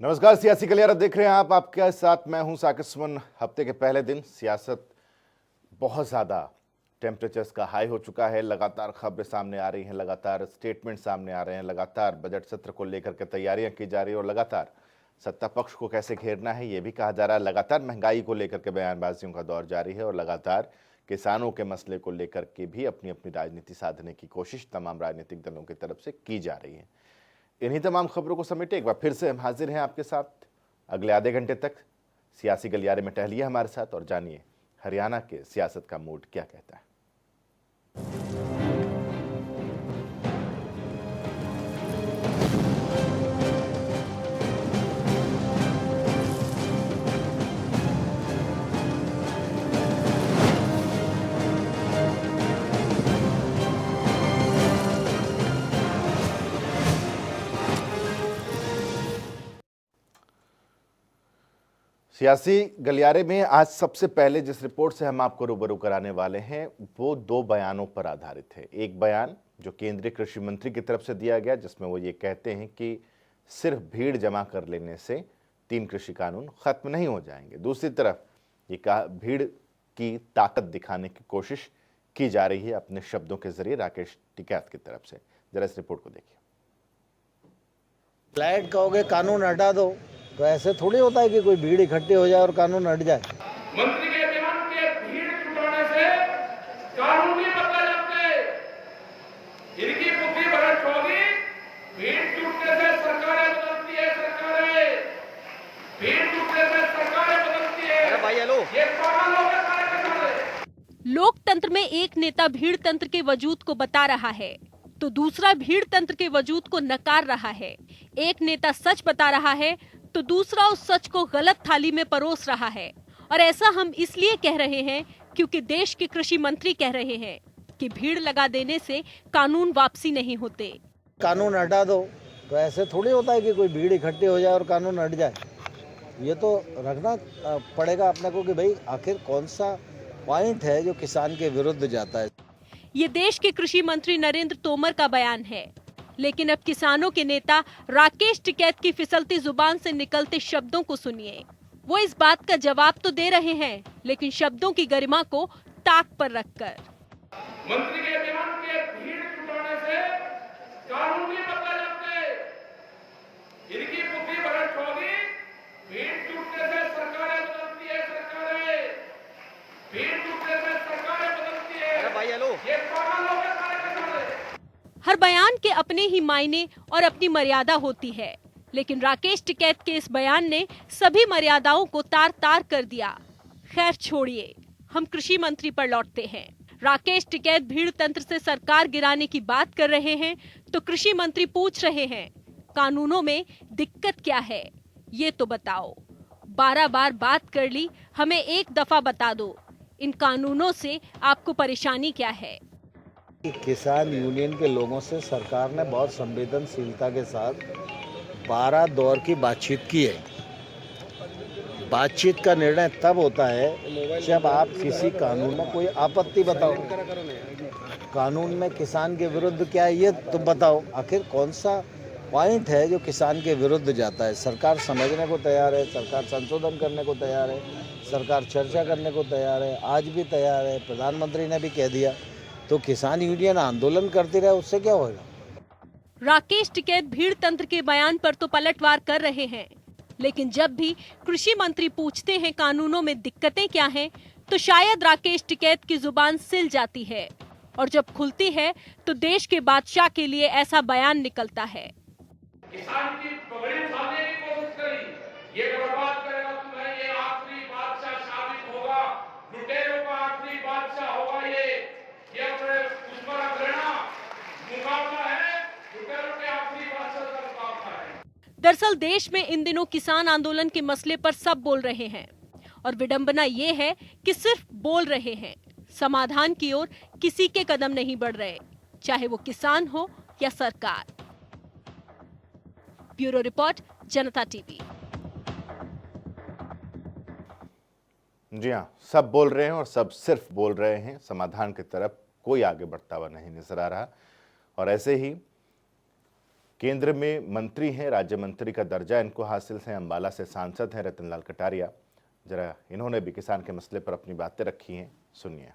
नमस्कार, सियासी गलियारा देख रहे हैं आप। आपके साथ मैं हूं साकिब सुमन। हफ्ते के पहले दिन सियासत बहुत ज़्यादा टेम्परेचर्स का हाई हो चुका है। लगातार खबरें सामने आ रही हैं, लगातार स्टेटमेंट सामने आ रहे हैं, लगातार बजट सत्र को लेकर के तैयारियां की जा रही है और लगातार सत्ता पक्ष को कैसे घेरना है ये भी कहा जा रहा है। लगातार महंगाई को लेकर के बयानबाजियों का दौर जारी है और लगातार किसानों के मसले को लेकर के भी अपनी अपनी राजनीति साधने की कोशिश तमाम राजनीतिक दलों की तरफ से की जा रही है। इन्हीं तमाम खबरों को समेटे एक बार फिर से हम हाजिर हैं आपके साथ। अगले आधे घंटे तक सियासी गलियारे में टहलिए हमारे साथ और जानिए हरियाणा के सियासत का मूड क्या कहता है। सियासी गलियारे में आज सबसे पहले जिस रिपोर्ट से हम आपको रूबरू कराने वाले हैं वो दो बयानों पर आधारित है। एक बयान जो केंद्रीय कृषि मंत्री की तरफ से दिया गया जिसमें वो ये कहते हैं कि सिर्फ भीड़ जमा कर लेने से 3 कृषि कानून खत्म नहीं हो जाएंगे। दूसरी तरफ ये कहा भीड़ की ताकत दिखाने की कोशिश की जा रही है अपने शब्दों के जरिए राकेश टिकैत की तरफ से। जरा इस रिपोर्ट को देखिए। फ्लैट कहोगे कानून हटा दो तो ऐसे थोड़ी होता है कि कोई भीड़ इकट्ठी हो जाए और कानून हट जाए। मंत्री के बयान के भीड़ जुटाने से कानून नहीं बदला जाते। इनकी बुद्धि भ्रष्ट होगी। भीड़ जुटने से सरकारें बदलती है, सरकारें भीड़ जुटने से सरकारें बदलती है। अरे भाई हेलो, ये पागल लोग हैं सारे के सारे। लोकतंत्र में एक नेता भीड़ तंत्र के वजूद को बता रहा है तो दूसरा भीड़ तंत्र के वजूद को नकार रहा है। एक नेता सच बता रहा है तो दूसरा उस सच को गलत थाली में परोस रहा है। और ऐसा हम इसलिए कह रहे हैं क्योंकि देश के कृषि मंत्री कह रहे हैं कि भीड़ लगा देने से कानून वापसी नहीं होते। कानून हटा दो तो ऐसे थोड़ी होता है कि कोई भीड़ इकट्ठी हो जाए और कानून हट जाए। ये तो रखना पड़ेगा अपने को कि भाई आखिर कौन सा पॉइंट है जो किसान के विरुद्ध जाता है। ये देश के कृषि मंत्री नरेंद्र तोमर का बयान है, लेकिन अब किसानों के नेता राकेश टिकैत की फिसलती जुबान से निकलते शब्दों को सुनिए। वो इस बात का जवाब तो दे रहे हैं, लेकिन शब्दों की गरिमा को ताक पर रखकर। मंत्री के बयान के भीड़ जुटाने से कानून नहीं बदला जाते। इनकी बुद्धि भ्रष्ट होगी। भीड़ जुटने से सरकारें बदलती है, सरकारें भीड़ जुटने से सरकारें बदलती है। अरे भाई हेलो, ये पागल लोग हैं सारे के सारे। हर बयान के अपने ही मायने और अपनी मर्यादा होती है, लेकिन राकेश टिकैत के इस बयान ने सभी मर्यादाओं को तार तार कर दिया। खैर छोड़िए, हम कृषि मंत्री पर लौटते हैं। राकेश टिकैत भीड़ तंत्र से सरकार गिराने की बात कर रहे हैं तो कृषि मंत्री पूछ रहे हैं कानूनों में दिक्कत क्या है ये तो बताओ। 12 बार बात कर ली, हमें एक दफा बता दो इन कानूनों से आपको परेशानी क्या है। किसान यूनियन के लोगों से सरकार ने बहुत संवेदनशीलता के साथ 12 दौर की बातचीत की है। बातचीत का निर्णय तब होता है जब आप किसी कानून में कोई आपत्ति बताओ। कानून में किसान के विरुद्ध क्या है ये तुम बताओ। आखिर कौन सा पॉइंट है जो किसान के विरुद्ध जाता है। सरकार समझने को तैयार है, सरकार संशोधन करने को तैयार है, सरकार चर्चा करने को तैयार है, आज भी तैयार है। प्रधानमंत्री ने भी कह दिया तो किसान यूनियन आंदोलन करती रहे, उससे क्या होगा। राकेश टिकैत भीड़ तंत्र के बयान पर तो पलटवार कर रहे हैं, लेकिन जब भी कृषि मंत्री पूछते हैं कानूनों में दिक्कतें क्या हैं, तो शायद राकेश टिकैत की जुबान सिल जाती है और जब खुलती है तो देश के बादशाह के लिए ऐसा बयान निकलता है। किसान की पगड़ी उठाने की कोशिश करी, ये बर्बाद करेगा तुम्हें, ये आखिरी बादशाह साबित होगा, लुटेरों का आखिरी बादशाह होगा ये अपने उस पर अग्रणा मुकाबला है, लुटेरों के आखिरी बादशाह का मुकाबला है। दरअसल देश में इन दिनों किसान आंदोलन के मसले पर सब बोल रहे हैं और विडंबना ये है कि सिर्फ बोल रहे हैं, समाधान की ओर किसी के कदम नहीं बढ़ रहे, चाहे वो किसान हो या सरकार। ब्यूरो रिपोर्ट, जनता टीवी। जी हाँ, सब बोल रहे हैं और सब सिर्फ बोल रहे हैं, समाधान की तरफ कोई आगे बढ़ता हुआ नहीं नजर आ रहा। और ऐसे ही केंद्र में मंत्री हैं, राज्य मंत्री का दर्जा इनको हासिल है। अंबाला से सांसद हैं रतनलाल कटारिया। जरा इन्होंने भी किसान के मसले पर अपनी बातें रखी हैं, सुनिए।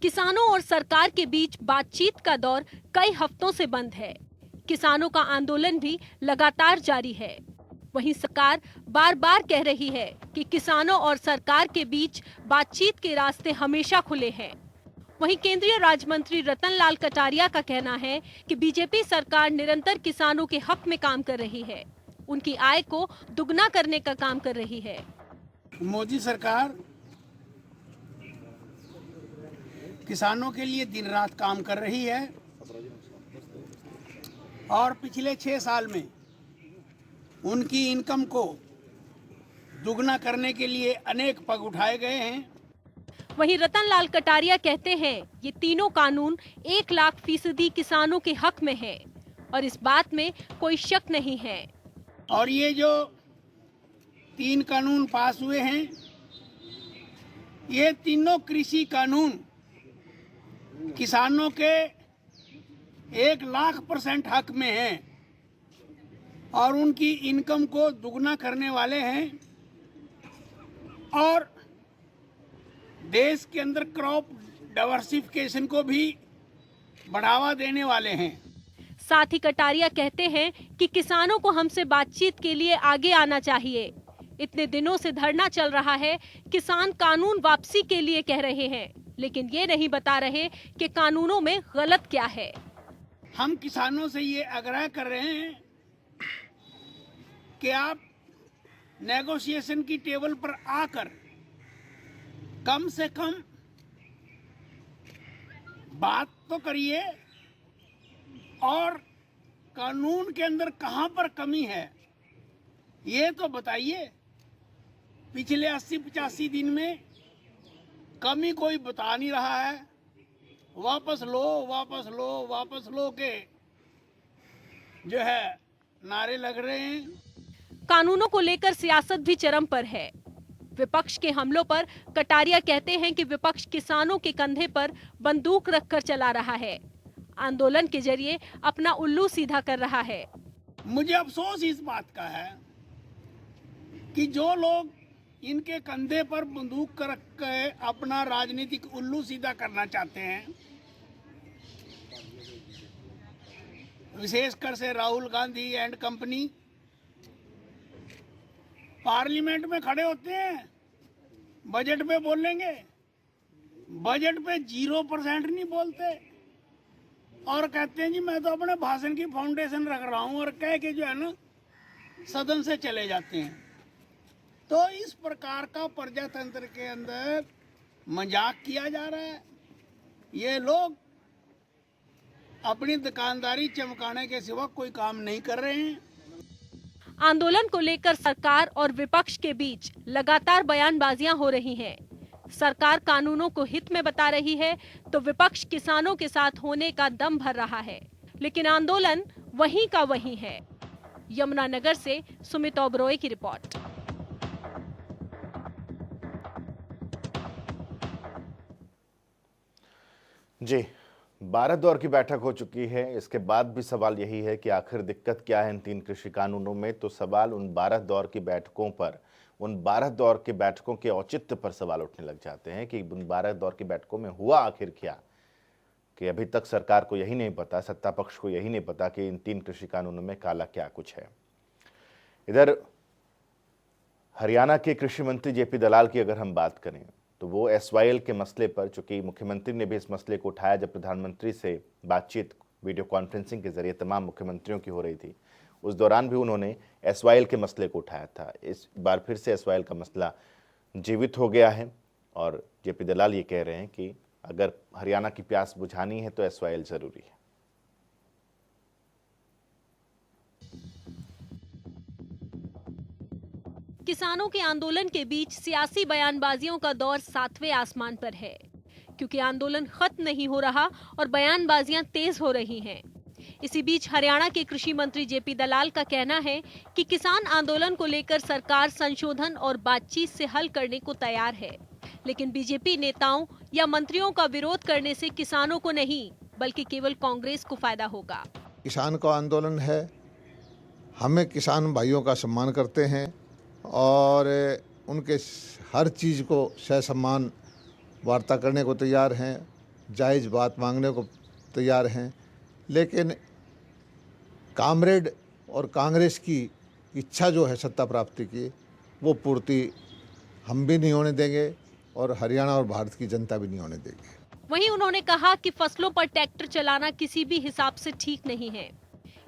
किसानों और सरकार के बीच बातचीत का दौर कई हफ्तों से बंद है। किसानों का आंदोलन भी लगातार जारी है। वहीं सरकार बार बार कह रही है कि किसानों और सरकार के बीच बातचीत के रास्ते हमेशा खुले हैं। वहीं केंद्रीय राज्य मंत्री रतनलाल कटारिया का कहना है कि बीजेपी सरकार निरंतर किसानों के हक में काम कर रही है, उनकी आय को दुगना करने का काम कर रही है। मोदी सरकार किसानों के लिए दिन रात काम कर रही है और पिछले 6 साल में उनकी इनकम को दुगना करने के लिए अनेक पग उठाए गए हैं। वहीं रतनलाल कटारिया कहते हैं ये तीनों कानून 1,00,000% किसानों के हक में है और इस बात में कोई शक नहीं है। और ये जो 3 कानून पास हुए हैं, ये तीनों कृषि कानून किसानों के 1,00,000% हक में हैं और उनकी इनकम को दुगना करने वाले हैं और देश के अंदर क्रॉप डाइवर्सिफिकेशन को भी बढ़ावा देने वाले हैं। साथ ही कटारिया कहते हैं कि किसानों को हमसे बातचीत के लिए आगे आना चाहिए। इतने दिनों से धरना चल रहा है, किसान कानून वापसी के लिए कह रहे हैं, लेकिन ये नहीं बता रहे कि कानूनों में गलत क्या है। हम किसानों से ये आग्रह कर रहे हैं कि आप नेगोशिएशन की टेबल पर आकर कम से कम बात तो करिए और कानून के अंदर कहां पर कमी है ये तो बताइए। पिछले 80-85 दिन में कमी कोई बता नहीं रहा है। वापस लो वापस लो वापस लो के जो है नारे लग रहे हैं। कानूनों को लेकर सियासत भी चरम पर है। विपक्ष के हमलों पर कटारिया कहते हैं कि विपक्ष किसानों के कंधे पर बंदूक रखकर चला रहा है, आंदोलन के जरिए अपना उल्लू सीधा कर रहा है। मुझे अफसोस इस बात का है कि जो लोग इनके कंधे पर बंदूक रख के अपना राजनीतिक उल्लू सीधा करना चाहते हैं, विशेषकर से Rahul Gandhi and company, parliament में खड़े होते हैं, बजट पे बोलेंगे, बजट पे 0% नहीं बोलते और कहते हैं जी मैं तो अपने भाषण की फाउंडेशन रख रहा हूं और कह के जो है ना सदन से चले जाते हैं। तो इस प्रकार का प्रजातंत्र के अंदर मजाक किया जा रहा है। ये लोग अपनी दुकानदारी चमकाने के सिवा कोई काम नहीं कर रहे हैं। आंदोलन को लेकर सरकार और विपक्ष के बीच लगातार बयानबाजियां हो रही हैं। सरकार कानूनों को हित में बता रही है तो विपक्ष किसानों के साथ होने का दम भर रहा है, लेकिन आंदोलन वहीं का वहीं है। यमुनानगर से सुमित ओबरॉय की रिपोर्ट। जी, 12 दौर की बैठक हो चुकी है। इसके बाद भी सवाल यही है कि आखिर दिक्कत क्या है इन 3 कृषि कानूनों में। तो सवाल उन 12 दौर की बैठकों पर, उन 12 दौर की बैठकों के औचित्य पर सवाल उठने लग जाते हैं कि उन 12 दौर की बैठकों में हुआ आखिर क्या, कि अभी तक सरकार को यही नहीं पता, सत्ता पक्ष को यही नहीं पता कि इन 3 कृषि कानूनों में काला क्या कुछ है। इधर हरियाणा के कृषि मंत्री जेपी दलाल की अगर हम बात करें तो वो SYL के मसले पर, चूंकि मुख्यमंत्री ने भी इस मसले को उठाया जब प्रधानमंत्री से बातचीत वीडियो कॉन्फ्रेंसिंग के जरिए तमाम मुख्यमंत्रियों की हो रही थी, उस दौरान भी उन्होंने SYL के मसले को उठाया था। इस बार फिर से SYL का मसला जीवित हो गया है और जेपी दलाल ये कह रहे हैं कि अगर हरियाणा की प्यास बुझानी है तो SYL जरूरी है। किसानों के आंदोलन के बीच सियासी बयानबाजियों का दौर 7वें आसमान पर है, क्योंकि आंदोलन खत्म नहीं हो रहा और बयानबाजियां तेज हो रही हैं। इसी बीच हरियाणा के कृषि मंत्री जेपी दलाल का कहना है कि किसान आंदोलन को लेकर सरकार संशोधन और बातचीत से हल करने को तैयार है, लेकिन बीजेपी नेताओं या मंत्रियों का विरोध करने से किसानों को नहीं बल्कि केवल कांग्रेस को फायदा होगा। किसान का आंदोलन है, हमें किसान भाइयों का सम्मान करते हैं और उनके हर चीज़ को सहसम्मान वार्ता करने को तैयार हैं, जायज़ बात मांगने को तैयार हैं, लेकिन कामरेड और कांग्रेस की इच्छा जो है सत्ता प्राप्ति की, वो पूर्ति हम भी नहीं होने देंगे और हरियाणा और भारत की जनता भी नहीं होने देगी। वहीं उन्होंने कहा कि फसलों पर ट्रैक्टर चलाना किसी भी हिसाब से ठीक नहीं है,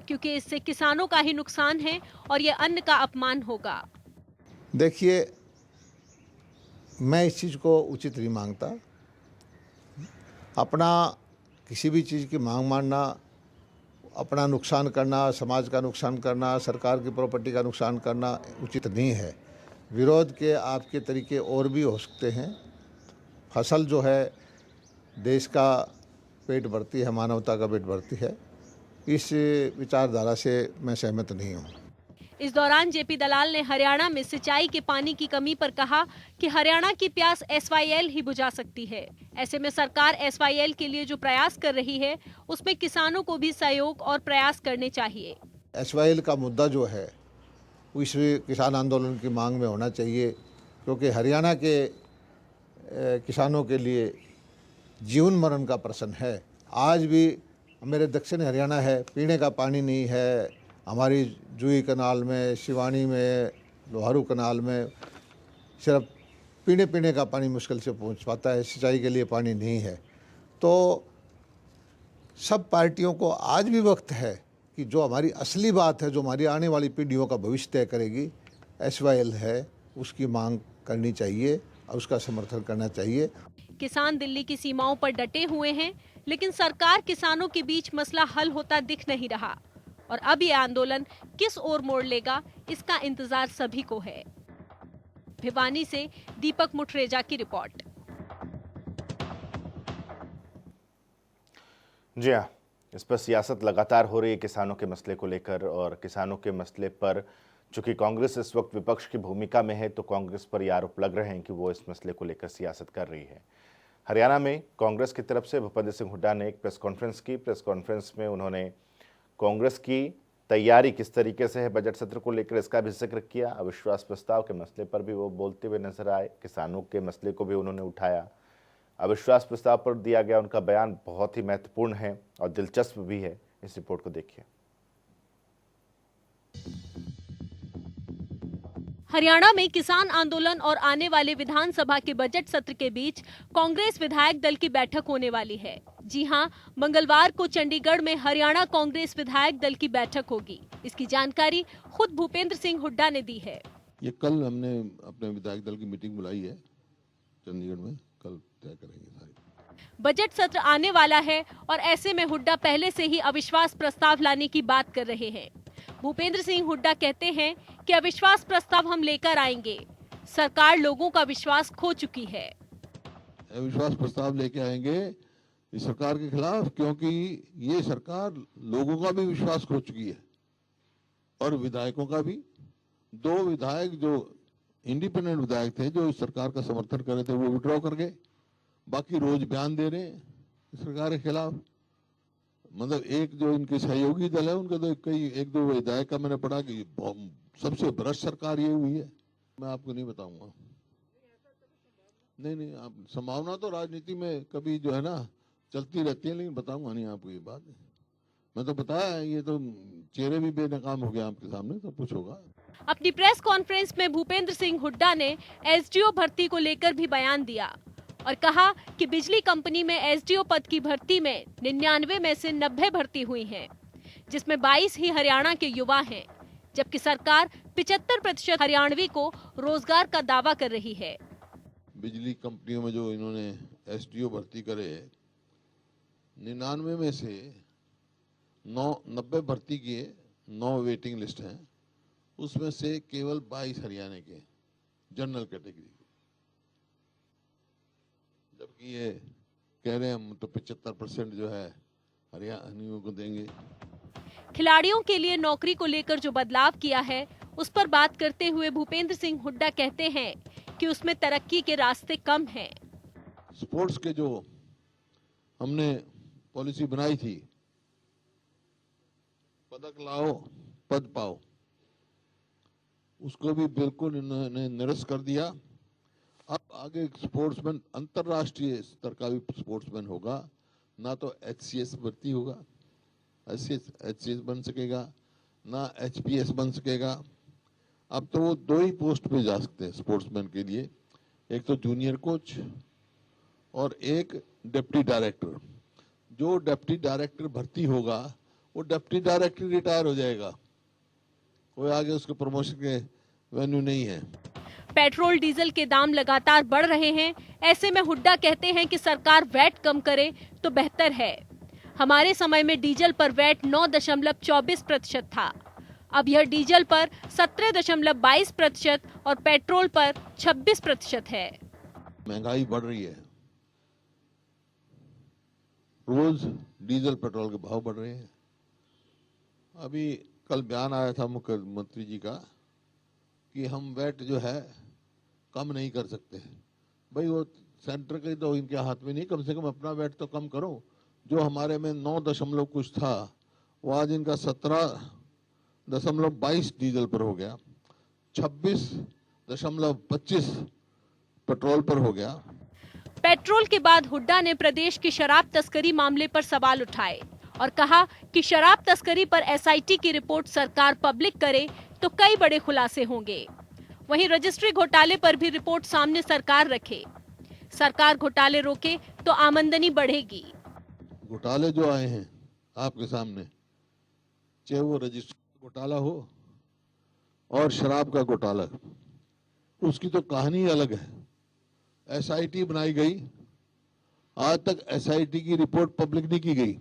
क्योंकि इससे किसानों का ही नुकसान है और ये अन्न का अपमान होगा। देखिए, मैं इस चीज़ को उचित नहीं मानता। अपना किसी भी चीज़ की मांग मानना, अपना नुकसान करना, समाज का नुकसान करना, सरकार की प्रॉपर्टी का नुकसान करना उचित नहीं है। विरोध के आपके तरीके और भी हो सकते हैं। फसल जो है देश का पेट भरती है, मानवता का पेट भरती है। इस विचारधारा से मैं सहमत नहीं हूँ। इस दौरान जेपी दलाल ने हरियाणा में सिंचाई के पानी की कमी पर कहा कि हरियाणा की प्यास एसवाईएल ही बुझा सकती है। ऐसे में सरकार एसवाईएल के लिए जो प्रयास कर रही है उसमें किसानों को भी सहयोग और प्रयास करने चाहिए। एसवाईएल का मुद्दा जो है वो इस किसान आंदोलन की मांग में होना चाहिए, क्योंकि हरियाणा के किसानों के लिए जीवन मरण का प्रश्न है। आज भी मेरे दक्षिण हरियाणा है, पीने का पानी नहीं है। हमारी जूही कनाल में, शिवानी में, लोहारू कनाल में सिर्फ पीने का पानी मुश्किल से पहुंच पाता है, सिंचाई के लिए पानी नहीं है। तो सब पार्टियों को आज भी वक्त है कि जो हमारी असली बात है, जो हमारी आने वाली पीढ़ियों का भविष्य तय करेगी, एसवाईएल है, उसकी मांग करनी चाहिए और उसका समर्थन करना चाहिए। किसान दिल्ली की सीमाओं पर डटे हुए हैं, लेकिन सरकार किसानों के बीच मसला हल होता दिख नहीं रहा और अब ये आंदोलन किस ओर मोड़ लेगा, इसका इंतजार सभी को है। भिवानी से दीपक मुठरेजा की रिपोर्ट। जी हाँ, इस पर सियासत लगातार हो रही है किसानों के मसले को लेकर, और किसानों के मसले पर चूंकि कांग्रेस इस वक्त विपक्ष की भूमिका में है, तो कांग्रेस पर ये आरोप लग रहे हैं कि वो इस मसले को लेकर सियासत कर रही है। हरियाणा में कांग्रेस की तरफ से भूपेंद्र सिंह हुड्डा ने एक प्रेस कॉन्फ्रेंस की। प्रेस कॉन्फ्रेंस में उन्होंने कांग्रेस की तैयारी किस तरीके से है बजट सत्र को लेकर, इसका भी जिक्र किया। अविश्वास प्रस्ताव के मसले पर भी वो बोलते हुए नजर आए। किसानों के मसले को भी उन्होंने उठाया। अविश्वास प्रस्ताव पर दिया गया उनका बयान बहुत ही महत्वपूर्ण है और दिलचस्प भी है। इस रिपोर्ट को देखिए। हरियाणा में किसान आंदोलन और आने वाले विधानसभा के बजट सत्र के बीच कांग्रेस विधायक दल की बैठक होने वाली है। जी हां, मंगलवार को चंडीगढ़ में हरियाणा कांग्रेस विधायक दल की बैठक होगी। इसकी जानकारी खुद भूपेंद्र सिंह हुड्डा ने दी है। ये कल हमने अपने विधायक दल की मीटिंग बुलाई है चंडीगढ़ में, कल तय करेंगे सारी। बजट सत्र आने वाला है और ऐसे में हुड्डा पहले से ही अविश्वास प्रस्ताव लाने की बात कर रहे हैं। भूपेंद्र सिंह हुड्डा कहते हैं कि अविश्वास प्रस्ताव हम लेकर आएंगे। सरकार लोगों का विश्वास खो चुकी है। अविश्वास प्रस्ताव लेके आएंगे इस सरकार के खिलाफ, क्योंकि ये सरकार लोगों का भी विश्वास खो चुकी है और विधायकों का भी। 2 विधायक जो इंडिपेंडेंट विधायक थे, जो इस सरकार का समर्थन कर रहे थे, वो विड्रॉ कर गए। बाकी रोज बयान दे रहे हैं इस सरकार के खिलाफ। मतलब एक जो इनके सहयोगी दल है, उनका तो एक दो विधायक का मैंने पढ़ा कि सबसे भ्रष्ट सरकार ये हुई है। मैं आपको नहीं बताऊंगा। नहीं, आप संभावना तो राजनीति में कभी जो है ना चलती रहती है, लेकिन बताऊंगा नहीं आपको ये बात। मैं तो बताया, ये तो चेहरे भी बेनकाम हो गया आपके सामने, सब कुछ होगा। अपनी प्रेस कॉन्फ्रेंस में भूपेंद्र सिंह हुड्डा ने एसडीओ भर्ती को लेकर भी बयान दिया और कहा कि बिजली कंपनी में एसडीओ पद की भर्ती में 99 में से 90 भर्ती हुई हैं, जिसमें 22 ही हरियाणा के युवा हैं, जबकि सरकार 75% हरियाणवी को रोजगार का दावा कर रही है। बिजली कंपनियों में जो इन्होंने एसडीओ भर्ती करे, 99 में से 90 भर्ती किए, 9 वेटिंग लिस्ट हैं, उसमें से केवल 22 हरियाणा के जनरल कैटेगरी, जबकि ये कह रहे हैं हम तो 75% जो है हरियाणियों को देंगे। खिलाड़ियों के लिए नौकरी को लेकर जो बदलाव किया है, उस पर बात करते हुए भूपेंद्र सिंह हुड्डा कहते हैं कि उसमें तरक्की के रास्ते कम हैं। स्पोर्ट्स के जो हमने पॉलिसी बनाई थी, पदक लाओ पद पाओ, उसको भी बिल्कुल इन्होंने निरस्त कर दिया। अब आगे स्पोर्ट्समैन अंतर्राष्ट्रीय स्तर का भी स्पोर्ट्समैन होगा, ना तो HCS भर्ती होगा, HCS बन सकेगा, ना HPS बन सकेगा। अब तो वो 2 ही पोस्ट पे जा सकते हैं स्पोर्ट्समैन के लिए, एक तो जूनियर कोच और एक डिप्टी डायरेक्टर। जो डिप्टी डायरेक्टर भर्ती होगा वो डिप्टी डायरेक्टर रिटायर हो जाएगा, कोई आगे उसके प्रमोशन के वेन्यू नहीं है। पेट्रोल डीजल के दाम लगातार बढ़ रहे हैं। ऐसे में हुड्डा कहते हैं कि सरकार वैट कम करे तो बेहतर है। हमारे समय में डीजल पर वैट 9.24% था। अब यह डीजल पर 17.22% और पेट्रोल पर 26% है। महंगाई बढ़ रही है, रोज डीजल पेट्रोल के भाव बढ़ रहे हैं। अभी कल बयान आया था मुख्यमंत्री जी का कि हम वैट जो है कम नहीं कर सकते। भाई वो सेंटर के तो इनके हाथ में नहीं, कम से कम अपना वैट तो कम करो। जो हमारे में 9 कुछ था वो आज इनका 17.22 डीजल पर हो गया, 26.25 पेट्रोल पर हो गया। पेट्रोल के बाद हुड्डा ने प्रदेश की शराब तस्करी मामले पर सवाल उठाए और कहा कि शराब तस्करी पर SIT की रिपोर्ट सरकार पब्लिक करे तो कई बड़े खुलासे होंगे। वहीं रजिस्ट्री घोटाले पर भी रिपोर्ट सामने सरकार रखे। सरकार घोटाले रोके तो आमदनी बढ़ेगी। घोटाले जो आए हैं आपके सामने, चाहे वो रजिस्ट्री घोटाला हो और शराब का घोटाला, उसकी तो कहानी अलग है। SIT बनाई गई, आज तक SIT की रिपोर्ट पब्लिक नहीं की गई।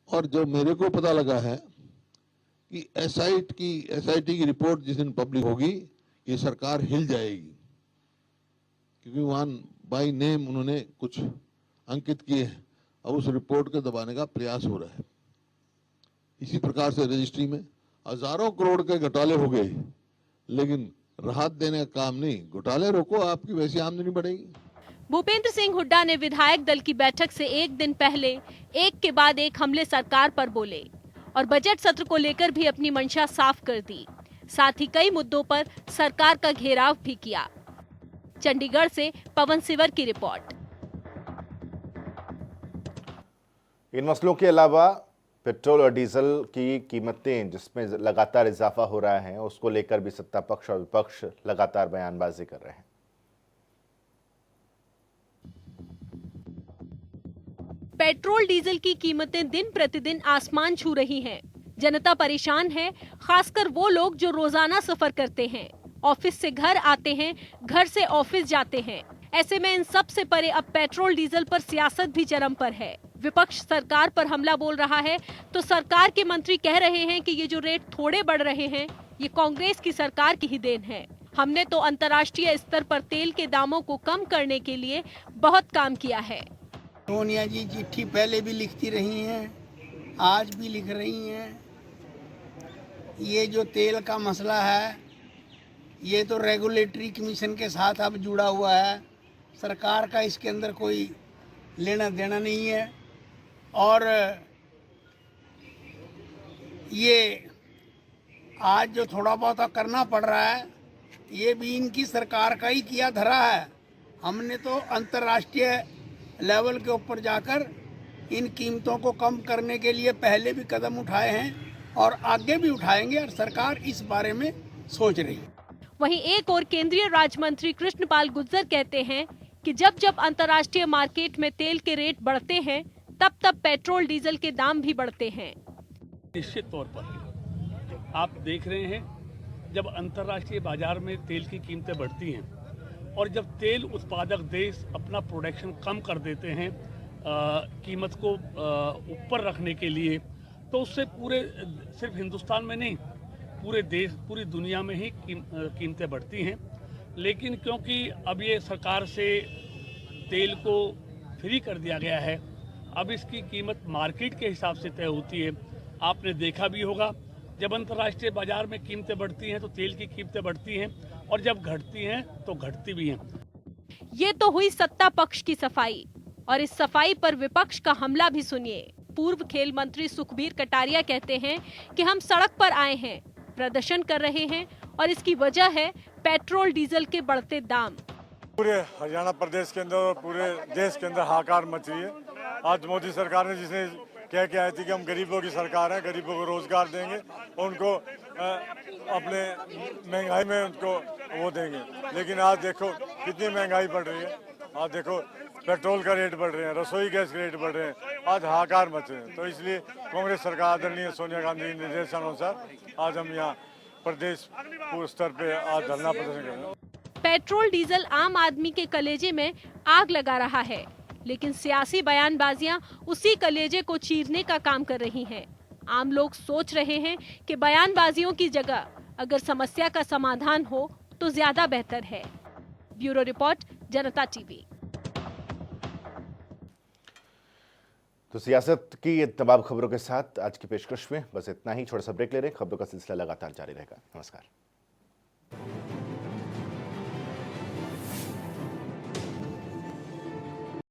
और जो मेरे को पता लगा है कि SIT की रिपोर्ट जिस दिन पब्लिक होगी ये सरकार हिल जाएगी, क्योंकि वहां बाय नेम उन्होंने कुछ अंकित किए हैं। अब उस रिपोर्ट को दबाने का प्रयास हो रहा है। इसी प्रकार से रजिस्ट्री में हजारों करोड़ के घोटाले हो गए, लेकिन राहत देने का काम नहीं। घोटाले रोको, आपकी वैसी आमदनी बढ़ेगी। भूपेंद्र सिंह हुड्डा ने विधायक दल की बैठक से एक दिन पहले एक के बाद एक हमले सरकार पर बोले और बजट सत्र को लेकर भी अपनी मंशा साफ कर दी। साथ ही कई मुद्दों पर सरकार का घेराव भी किया। चंडीगढ़ से पवन सिवर की रिपोर्ट। इन मसलों के अलावा पेट्रोल और डीजल की कीमतें जिसमें लगातार इजाफा हो रहा है, उसको लेकर भी सत्ता पक्ष और विपक्ष लगातार बयानबाजी कर रहे हैं। पेट्रोल डीजल की कीमतें दिन प्रतिदिन आसमान छू रही हैं। जनता परेशान है, खासकर वो लोग जो रोजाना सफर करते हैं, ऑफिस से घर आते हैं, घर से ऑफिस जाते हैं। ऐसे में इन सब से परे अब पेट्रोल डीजल पर सियासत भी चरम पर है। विपक्ष सरकार पर हमला बोल रहा है तो सरकार के मंत्री कह रहे हैं कि ये जो रेट थोड़े बढ़ रहे हैं ये कांग्रेस की सरकार की ही देन है। हमने तो अंतर्राष्ट्रीय स्तर पर तेल के दामों को कम करने के लिए बहुत काम किया है। सोनिया जी चिट्ठी पहले भी लिखती रही हैं, आज भी लिख रही हैं। ये जो तेल का मसला है ये तो रेगुलेटरी कमीशन के साथ अब जुड़ा हुआ है, सरकार का इसके अंदर कोई लेना देना नहीं है। और ये आज जो थोड़ा बहुत करना पड़ रहा है ये भी इनकी सरकार का ही किया धरा है। हमने तो अंतर्राष्ट्रीय लेवल के ऊपर जाकर इन कीमतों को कम करने के लिए पहले भी कदम उठाए हैं और आगे भी उठाएंगे, और सरकार इस बारे में सोच रही है। वहीं एक और केंद्रीय राज्य मंत्री कृष्णपाल गुर्जर कहते हैं कि जब जब अंतर्राष्ट्रीय मार्केट में तेल के रेट बढ़ते हैं तब तब पेट्रोल डीजल के दाम भी बढ़ते हैं। निश्चित तौर पर आप देख रहे हैं, जब अंतर्राष्ट्रीय बाजार में तेल की कीमतें बढ़ती हैं और जब तेल उत्पादक देश अपना प्रोडक्शन कम कर देते हैं कीमत को ऊपर रखने के लिए, तो उससे पूरे सिर्फ हिंदुस्तान में नहीं पूरे देश पूरी दुनिया में ही कीमतें बढ़ती हैं। लेकिन क्योंकि अब ये सरकार से तेल को फ्री कर दिया गया है, अब इसकी कीमत मार्केट के हिसाब से तय होती है। आपने देखा भी होगा, जब अंतर्राष्ट्रीय बाजार में कीमतें बढ़ती हैं तो तेल की कीमतें बढ़ती हैं, और जब घटती हैं तो घटती भी हैं। ये तो हुई सत्ता पक्ष की सफाई, और इस सफाई पर विपक्ष का हमला भी सुनिए। पूर्व खेल मंत्री सुखबीर कटारिया कहते हैं कि हम सड़क पर आए हैं, प्रदर्शन कर रहे हैं और इसकी वजह है पेट्रोल डीजल के बढ़ते दाम। पूरे हरियाणा प्रदेश के अंदर और पूरे देश के अंदर हाहाकार मच रही है। आज मोदी सरकार ने जिसने कह के आई थी कि हम गरीबों की सरकार है, गरीबों को रोजगार देंगे, उनको अपने महंगाई में उनको वो देंगे, लेकिन आज देखो कितनी महंगाई बढ़ रही है। आज देखो पेट्रोल का रेट बढ़ रहे हैं, रसोई गैस के रेट बढ़ रहे हैं, आज हाहाकार मच रहे हैं। तो इसलिए कांग्रेस सरकार आदरणीय सोनिया गांधी के निर्देशानुसार आज हम यहाँ प्रदेश स्तर पे आज धरना प्रदर्शन कर रहे हैं। पेट्रोल डीजल आम आदमी के कलेजे में आग लगा रहा है, लेकिन सियासी बयानबाजियां उसी कलेजे को चीरने का काम कर रही हैं। आम लोग सोच रहे हैं कि बयानबाजियों की जगह अगर समस्या का समाधान हो तो ज्यादा बेहतर है। ब्यूरो रिपोर्ट, जनता टीवी। तो सियासत की तमाम खबरों के साथ आज की पेशकश में बस इतना ही। छोटा सा ब्रेक ले रहे हैं, खबरों का सिलसिला लगातार जारी रहेगा। नमस्कार।